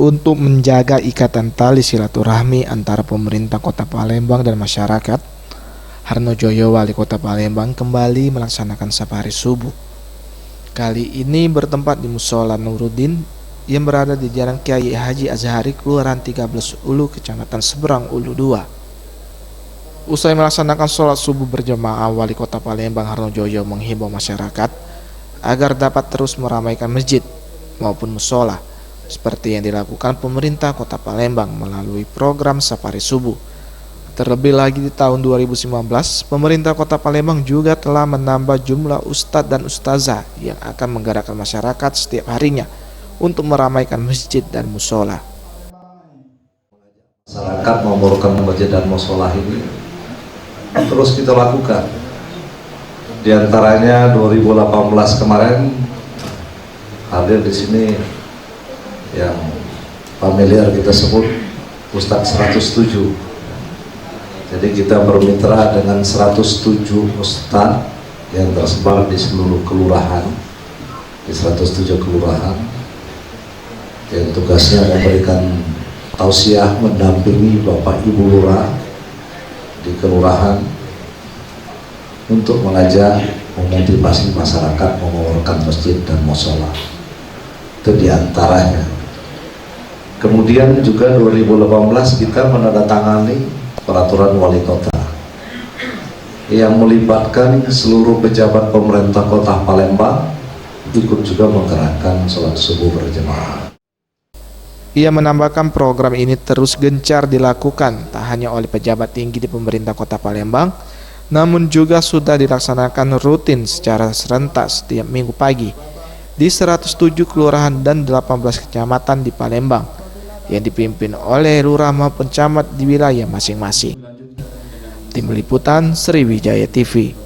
Untuk menjaga ikatan tali silaturahmi antara pemerintah Kota Palembang dan masyarakat, Harno Joyo, Wali Kota Palembang, kembali melaksanakan safari subuh. Kali ini bertempat di Musola Nuruddin yang berada di Jalan Kiai Haji Azhari, Kelurahan 13 Ulu, Kecamatan Seberang Ulu 2. Usai melaksanakan sholat subuh berjamaah, Wali Kota Palembang Harno Joyo menghimbau masyarakat agar dapat terus meramaikan masjid maupun musola seperti yang dilakukan pemerintah Kota Palembang melalui program safari subuh. Terlebih lagi di tahun 2019, pemerintah Kota Palembang juga telah menambah jumlah ustadz dan ustazah yang akan menggerakkan masyarakat setiap harinya untuk meramaikan masjid dan musola. Masyarakat memurahkan masjid dan musola ini terus kita lakukan. Di antaranya 2018 kemarin hadir di sini yang familiar kita sebut Ustadz 107. Jadi kita bermitra dengan 107 ustadz yang tersebar di seluruh kelurahan, di 107 kelurahan, yang tugasnya memberikan tausiah, mendampingi Bapak Ibu Lurah di kelurahan untuk mengajak, memotivasi masyarakat mengeluarkan masjid dan musola. Itu diantaranya. Kemudian juga 2018 kita menandatangani peraturan wali kota yang melibatkan seluruh pejabat pemerintah Kota Palembang ikut juga menggerakkan sholat subuh berjamaah. Ia menambahkan program ini terus gencar dilakukan tak hanya oleh pejabat tinggi di pemerintah Kota Palembang, namun juga sudah dilaksanakan rutin secara serentak setiap minggu pagi di 107 kelurahan dan 18 kecamatan di Palembang yang dipimpin oleh lurah maupun camat di wilayah masing-masing. Tim Liputan Sriwijaya TV.